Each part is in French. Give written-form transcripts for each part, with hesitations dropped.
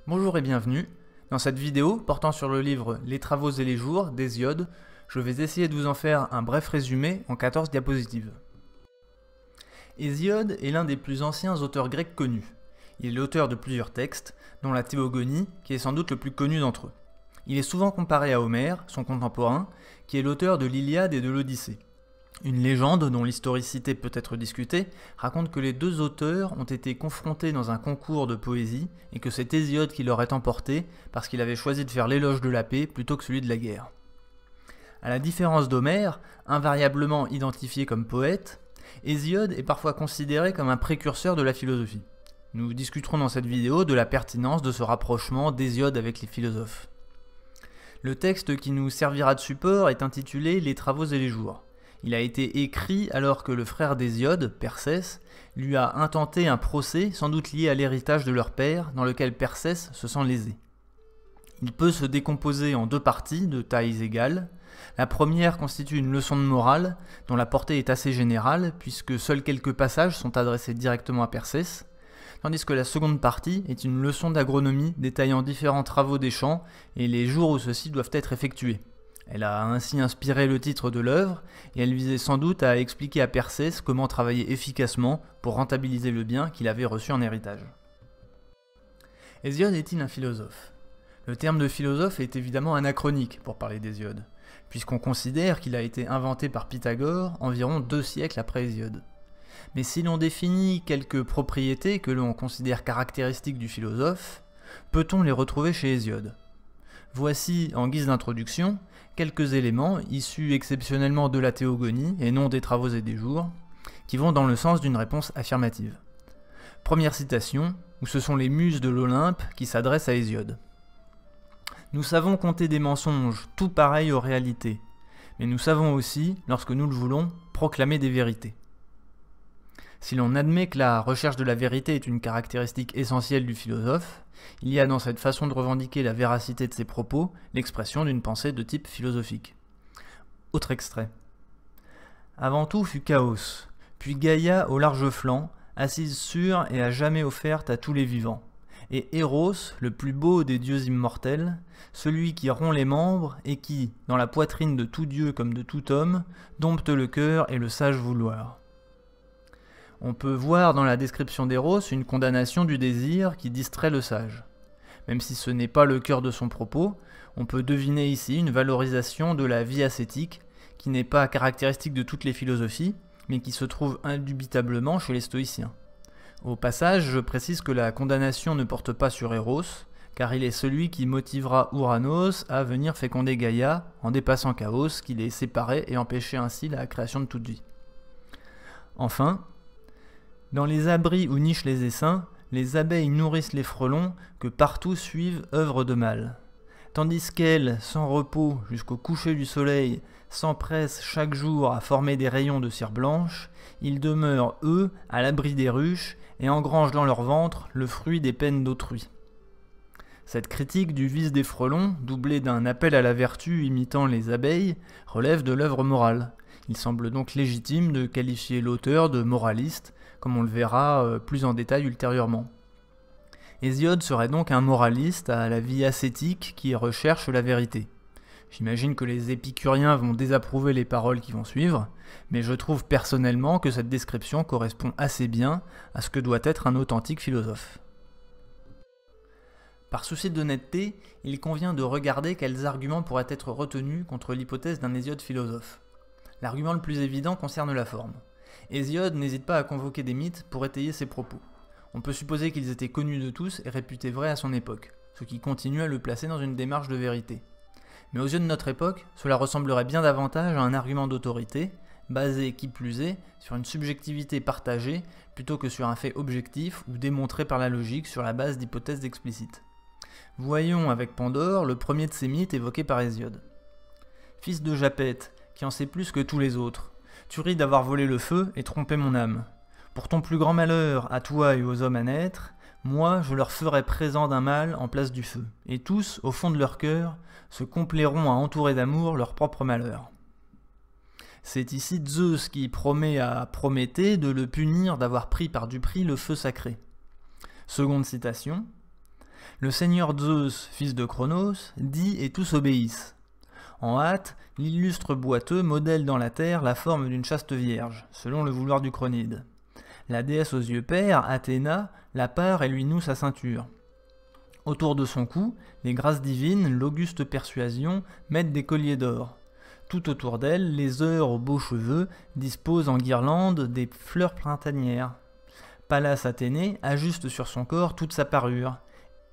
Bonjour et bienvenue. Dans cette vidéo portant sur le livre Les Travaux et les Jours d'Hésiode, je vais essayer de vous en faire un bref résumé en 14 diapositives. Hésiode est l'un des plus anciens auteurs grecs connus. Il est l'auteur de plusieurs textes, dont la Théogonie, qui est sans doute le plus connu d'entre eux. Il est souvent comparé à Homère, son contemporain, qui est l'auteur de l'Iliade et de l'Odyssée. Une légende, dont l'historicité peut être discutée, raconte que les deux auteurs ont été confrontés dans un concours de poésie et que c'est Hésiode qui l'aurait emporté parce qu'il avait choisi de faire l'éloge de la paix plutôt que celui de la guerre. À la différence d'Homère, invariablement identifié comme poète, Hésiode est parfois considéré comme un précurseur de la philosophie. Nous discuterons dans cette vidéo de la pertinence de ce rapprochement d'Hésiode avec les philosophes. Le texte qui nous servira de support est intitulé « Les Travaux et les Jours ». Il a été écrit alors que le frère d'Hésiode, Persès, lui a intenté un procès sans doute lié à l'héritage de leur père, dans lequel Persès se sent lésé. Il peut se décomposer en deux parties de tailles égales. La première constitue une leçon de morale, dont la portée est assez générale, puisque seuls quelques passages sont adressés directement à Persès, tandis que la seconde partie est une leçon d'agronomie détaillant différents travaux des champs et les jours où ceux-ci doivent être effectués. Elle a ainsi inspiré le titre de l'œuvre, et elle visait sans doute à expliquer à Persès comment travailler efficacement pour rentabiliser le bien qu'il avait reçu en héritage. Hésiode est-il un philosophe? Le terme de philosophe est évidemment anachronique pour parler d'Hésiode, puisqu'on considère qu'il a été inventé par Pythagore environ 2 siècles après Hésiode. Mais si l'on définit quelques propriétés que l'on considère caractéristiques du philosophe, peut-on les retrouver chez Hésiode? Voici, en guise d'introduction, quelques éléments issus exceptionnellement de la Théogonie et non des Travaux et des Jours, qui vont dans le sens d'une réponse affirmative. Première citation, où ce sont les muses de l'Olympe qui s'adressent à Hésiode. « Nous savons compter des mensonges, tout pareils aux réalités, mais nous savons aussi, lorsque nous le voulons, proclamer des vérités. » Si l'on admet que la recherche de la vérité est une caractéristique essentielle du philosophe, il y a dans cette façon de revendiquer la véracité de ses propos l'expression d'une pensée de type philosophique. Autre extrait. « Avant tout fut Chaos, puis Gaïa au large flanc, assise sûre et à jamais offerte à tous les vivants, et Eros, le plus beau des dieux immortels, celui qui rompt les membres et qui, dans la poitrine de tout dieu comme de tout homme, dompte le cœur et le sage vouloir. » On peut voir dans la description d'Eros une condamnation du désir qui distrait le sage. Même si ce n'est pas le cœur de son propos, on peut deviner ici une valorisation de la vie ascétique qui n'est pas caractéristique de toutes les philosophies, mais qui se trouve indubitablement chez les stoïciens. Au passage, je précise que la condamnation ne porte pas sur Eros, car il est celui qui motivera Ouranos à venir féconder Gaïa en dépassant Chaos, qui les séparait et empêchait ainsi la création de toute vie. Enfin, dans les abris où nichent les essaims, les abeilles nourrissent les frelons que partout suivent œuvre de mal. Tandis qu'elles, sans repos jusqu'au coucher du soleil, s'empressent chaque jour à former des rayons de cire blanche, ils demeurent, eux, à l'abri des ruches et engrangent dans leur ventre le fruit des peines d'autrui. Cette critique du vice des frelons, doublée d'un appel à la vertu imitant les abeilles, relève de l'œuvre morale. Il semble donc légitime de qualifier l'auteur de moraliste, comme on le verra plus en détail ultérieurement. Hésiode serait donc un moraliste à la vie ascétique qui recherche la vérité. J'imagine que les épicuriens vont désapprouver les paroles qui vont suivre, mais je trouve personnellement que cette description correspond assez bien à ce que doit être un authentique philosophe. Par souci d'honnêteté, il convient de regarder quels arguments pourraient être retenus contre l'hypothèse d'un Hésiode philosophe. L'argument le plus évident concerne la forme. Hésiode n'hésite pas à convoquer des mythes pour étayer ses propos. On peut supposer qu'ils étaient connus de tous et réputés vrais à son époque, ce qui continue à le placer dans une démarche de vérité. Mais aux yeux de notre époque, cela ressemblerait bien davantage à un argument d'autorité, basé, qui plus est, sur une subjectivité partagée, plutôt que sur un fait objectif ou démontré par la logique sur la base d'hypothèses explicites. Voyons avec Pandore le premier de ces mythes évoqués par Hésiode. « Fils de Japet, qui en sait plus que tous les autres, tu ris d'avoir volé le feu et trompé mon âme. Pour ton plus grand malheur, à toi et aux hommes à naître, moi je leur ferai présent d'un mal en place du feu, et tous, au fond de leur cœur, se complairont à entourer d'amour leur propre malheur. » C'est ici Zeus qui promet à Prométhée de le punir d'avoir pris par du prix le feu sacré. Seconde citation. Le seigneur Zeus, fils de Cronos, dit et tous obéissent. En hâte, l'illustre boiteux modèle dans la terre la forme d'une chaste vierge, selon le vouloir du Cronide. La déesse aux yeux pairs, Athéna, la pare et lui noue sa ceinture. Autour de son cou, les grâces divines, l'auguste persuasion, mettent des colliers d'or. Tout autour d'elle, les heures aux beaux cheveux disposent en guirlandes des fleurs printanières. Pallas Athénée ajuste sur son corps toute sa parure.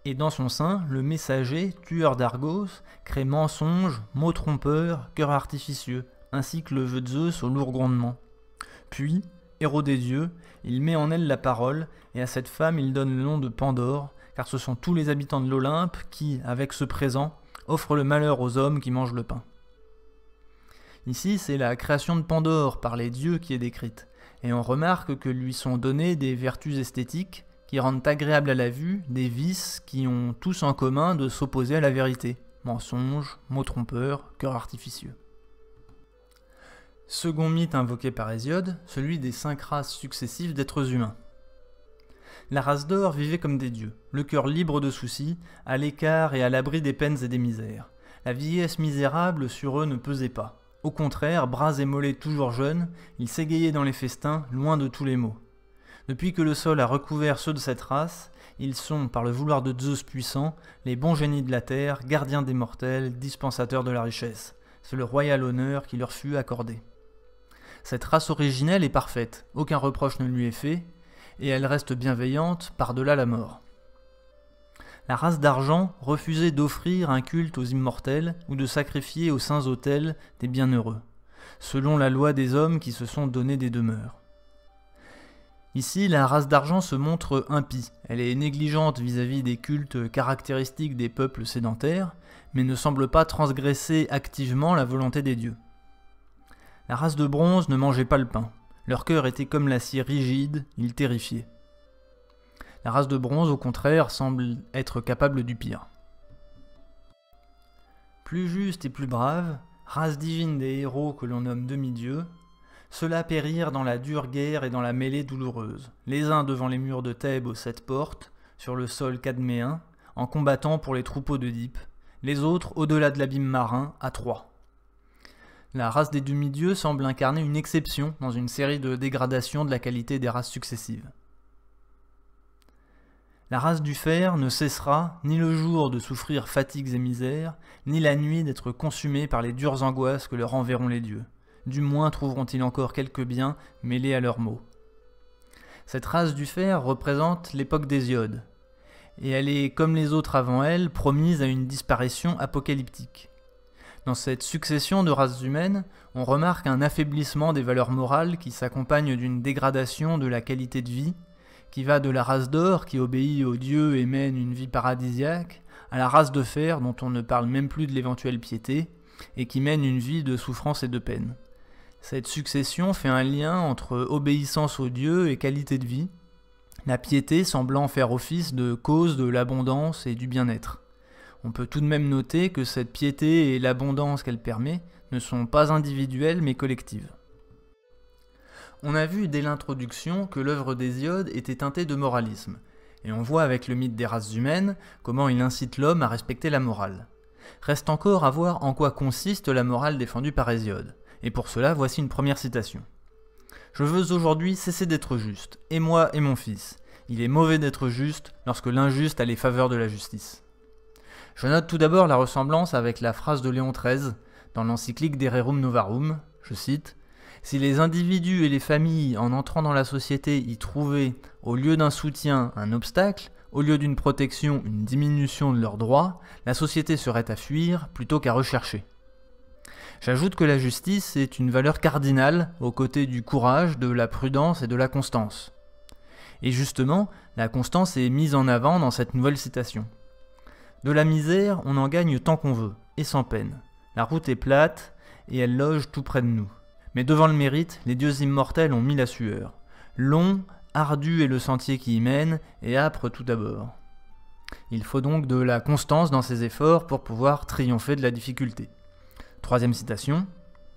Et dans son sein, le messager, tueur d'Argos, crée mensonges, mots trompeurs, cœurs artificieux, ainsi que le vœu de Zeus au lourd grondement. Puis, héros des dieux, il met en elle la parole, et à cette femme il donne le nom de Pandore, car ce sont tous les habitants de l'Olympe qui, avec ce présent, offrent le malheur aux hommes qui mangent le pain. Ici, c'est la création de Pandore par les dieux qui est décrite, et on remarque que lui sont données des vertus esthétiques qui rendent agréables à la vue des vices qui ont tous en commun de s'opposer à la vérité, mensonges, mots trompeurs, cœurs artificieux. Second mythe invoqué par Hésiode, celui des 5 races successives d'êtres humains. La race d'or vivait comme des dieux, le cœur libre de soucis, à l'écart et à l'abri des peines et des misères. La vieillesse misérable sur eux ne pesait pas. Au contraire, bras et mollets toujours jeunes, ils s'égayaient dans les festins, loin de tous les maux. Depuis que le sol a recouvert ceux de cette race, ils sont, par le vouloir de Zeus puissant, les bons génies de la terre, gardiens des mortels, dispensateurs de la richesse. C'est le royal honneur qui leur fut accordé. Cette race originelle est parfaite, aucun reproche ne lui est fait, et elle reste bienveillante par-delà la mort. La race d'argent refusait d'offrir un culte aux immortels ou de sacrifier aux saints autels des bienheureux, selon la loi des hommes qui se sont donné des demeures. Ici, la race d'argent se montre impie, elle est négligente vis-à-vis des cultes caractéristiques des peuples sédentaires, mais ne semble pas transgresser activement la volonté des dieux. La race de bronze ne mangeait pas le pain. Leur cœur était comme l'acier rigide, ils terrifiaient. La race de bronze, au contraire, semble être capable du pire. Plus juste et plus brave, race divine des héros que l'on nomme demi-dieux, ceux-là périrent dans la dure guerre et dans la mêlée douloureuse, les uns devant les murs de Thèbes aux 7 portes, sur le sol cadméen, en combattant pour les troupeaux d'Oedipe, les autres au-delà de l'abîme marin, à Troie. La race des demi-dieux semble incarner une exception dans une série de dégradations de la qualité des races successives. La race du fer ne cessera ni le jour de souffrir fatigues et misères, ni la nuit d'être consumée par les dures angoisses que leur enverront les dieux. Du moins trouveront-ils encore quelques biens mêlés à leurs maux. Cette race du fer représente l'époque d'Hésiode, et elle est, comme les autres avant elle, promise à une disparition apocalyptique. Dans cette succession de races humaines, on remarque un affaiblissement des valeurs morales qui s'accompagne d'une dégradation de la qualité de vie, qui va de la race d'or qui obéit aux dieux et mène une vie paradisiaque, à la race de fer dont on ne parle même plus de l'éventuelle piété, et qui mène une vie de souffrance et de peine. Cette succession fait un lien entre obéissance aux dieux et qualité de vie, la piété semblant faire office de cause de l'abondance et du bien-être. On peut tout de même noter que cette piété et l'abondance qu'elle permet ne sont pas individuelles mais collectives. On a vu dès l'introduction que l'œuvre d'Hésiode était teintée de moralisme, et on voit avec le mythe des races humaines comment il incite l'homme à respecter la morale. Reste encore à voir en quoi consiste la morale défendue par Hésiode, et pour cela voici une première citation. « Je veux aujourd'hui cesser d'être juste, et moi et mon fils. Il est mauvais d'être juste lorsque l'injuste a les faveurs de la justice. » Je note tout d'abord la ressemblance avec la phrase de Léon XIII dans l'encyclique De Rerum Novarum, je cite « Si les individus et les familles, en entrant dans la société, y trouvaient, au lieu d'un soutien, un obstacle, au lieu d'une protection, une diminution de leurs droits, la société serait à fuir plutôt qu'à rechercher. » J'ajoute que la justice est une valeur cardinale aux côtés du courage, de la prudence et de la constance. Et justement, la constance est mise en avant dans cette nouvelle citation. De la misère, on en gagne tant qu'on veut, et sans peine. La route est plate, et elle loge tout près de nous. Mais devant le mérite, les dieux immortels ont mis la sueur. Long, ardu est le sentier qui y mène, et âpre tout d'abord. Il faut donc de la constance dans ses efforts pour pouvoir triompher de la difficulté. Troisième citation.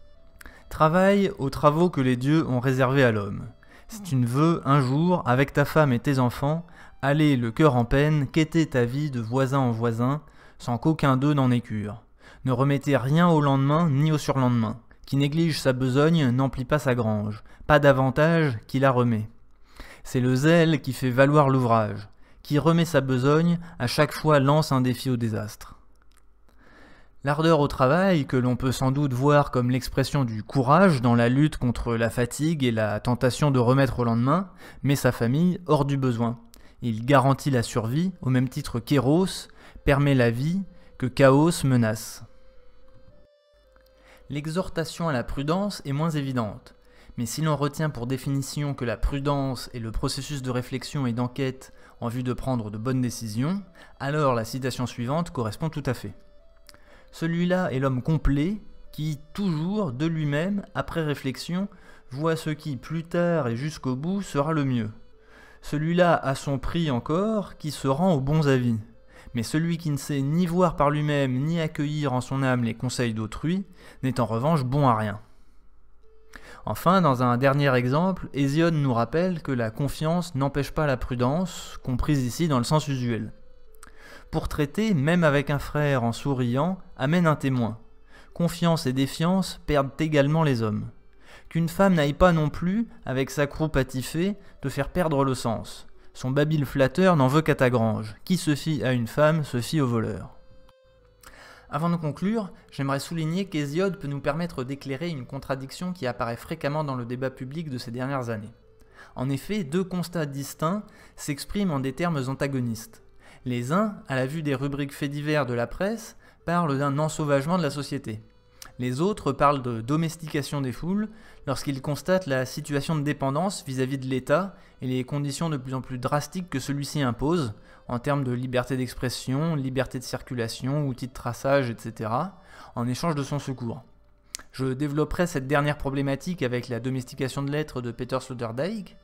« Travaille aux travaux que les dieux ont réservés à l'homme. Si tu ne veux, un jour, avec ta femme et tes enfants, aller le cœur en peine, quêter ta vie de voisin en voisin, sans qu'aucun d'eux n'en ait cure. Ne remettez rien au lendemain ni au surlendemain. Qui néglige sa besogne n'emplit pas sa grange, pas davantage qui la remet. C'est le zèle qui fait valoir l'ouvrage. Qui remet sa besogne, à chaque fois lance un défi au désastre. L'ardeur au travail, que l'on peut sans doute voir comme l'expression du courage dans la lutte contre la fatigue et la tentation de remettre au lendemain, met sa famille hors du besoin. Il garantit la survie, au même titre qu'Héros permet la vie que Chaos menace. L'exhortation à la prudence est moins évidente, mais si l'on retient pour définition que la prudence est le processus de réflexion et d'enquête en vue de prendre de bonnes décisions, alors la citation suivante correspond tout à fait. Celui-là est l'homme complet qui, toujours de lui-même, après réflexion, voit ce qui, plus tard et jusqu'au bout, sera le mieux. Celui-là a son prix encore qui se rend aux bons avis. Mais celui qui ne sait ni voir par lui-même ni accueillir en son âme les conseils d'autrui n'est en revanche bon à rien. Enfin, dans un dernier exemple, Hésiode nous rappelle que la confiance n'empêche pas la prudence, comprise ici dans le sens usuel. Pour traiter, même avec un frère en souriant, amène un témoin. Confiance et défiance perdent également les hommes. Qu'une femme n'aille pas non plus, avec sa croupe attifée, te faire perdre le sens. Son babil flatteur n'en veut qu'à ta grange. Qui se fie à une femme se fie au voleur. Avant de conclure, j'aimerais souligner qu'Hésiode peut nous permettre d'éclairer une contradiction qui apparaît fréquemment dans le débat public de ces dernières années. En effet, deux constats distincts s'expriment en des termes antagonistes. Les uns, à la vue des rubriques faits divers de la presse, parlent d'un ensauvagement de la société. Les autres parlent de domestication des foules lorsqu'ils constatent la situation de dépendance vis-à-vis de l'État et les conditions de plus en plus drastiques que celui-ci impose, en termes de liberté d'expression, liberté de circulation, outils de traçage, etc., en échange de son secours. Je développerai cette dernière problématique avec la domestication de l'être de Peter Sloterdijk,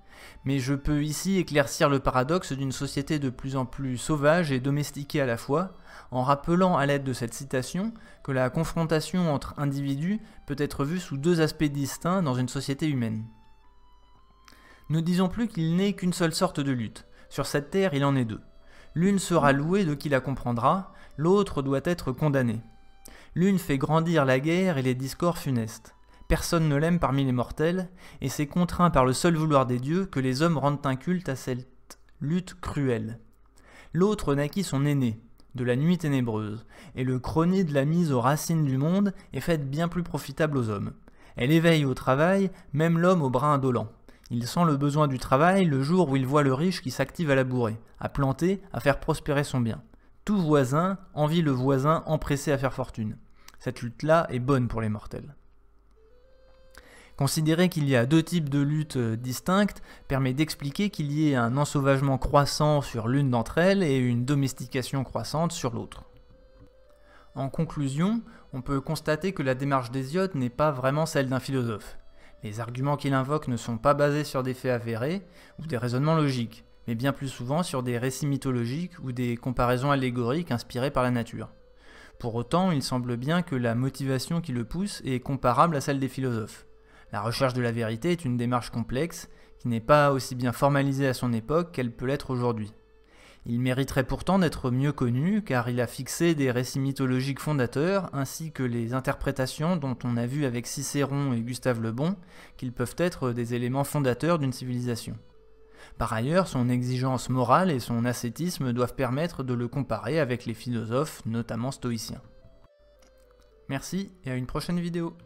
mais je peux ici éclaircir le paradoxe d'une société de plus en plus sauvage et domestiquée à la fois, en rappelant à l'aide de cette citation que la confrontation entre individus peut être vue sous deux aspects distincts dans une société humaine. Ne disons plus qu'il n'est qu'une seule sorte de lutte. Sur cette terre, il en est deux. L'une sera louée de qui la comprendra, l'autre doit être condamnée. L'une fait grandir la guerre et les discords funestes. Personne ne l'aime parmi les mortels, et c'est contraint par le seul vouloir des dieux que les hommes rendent un culte à cette lutte cruelle. L'autre naquit son aîné, de la nuit ténébreuse, et le chronique de la mise aux racines du monde est faite bien plus profitable aux hommes. Elle éveille au travail même l'homme au bras indolent. Il sent le besoin du travail le jour où il voit le riche qui s'active à labourer, à planter, à faire prospérer son bien. Tout voisin envie le voisin empressé à faire fortune. Cette lutte-là est bonne pour les mortels. Considérer qu'il y a deux types de luttes distinctes permet d'expliquer qu'il y ait un ensauvagement croissant sur l'une d'entre elles et une domestication croissante sur l'autre. En conclusion, on peut constater que la démarche d'Hésiode n'est pas vraiment celle d'un philosophe. Les arguments qu'il invoque ne sont pas basés sur des faits avérés ou des raisonnements logiques, mais bien plus souvent sur des récits mythologiques ou des comparaisons allégoriques inspirées par la nature. Pour autant, il semble bien que la motivation qui le pousse est comparable à celle des philosophes. La recherche de la vérité est une démarche complexe qui n'est pas aussi bien formalisée à son époque qu'elle peut l'être aujourd'hui. Il mériterait pourtant d'être mieux connu car il a fixé des récits mythologiques fondateurs ainsi que les interprétations dont on a vu avec Cicéron et Gustave Le Bon qu'ils peuvent être des éléments fondateurs d'une civilisation. Par ailleurs, son exigence morale et son ascétisme doivent permettre de le comparer avec les philosophes, notamment stoïciens. Merci et à une prochaine vidéo.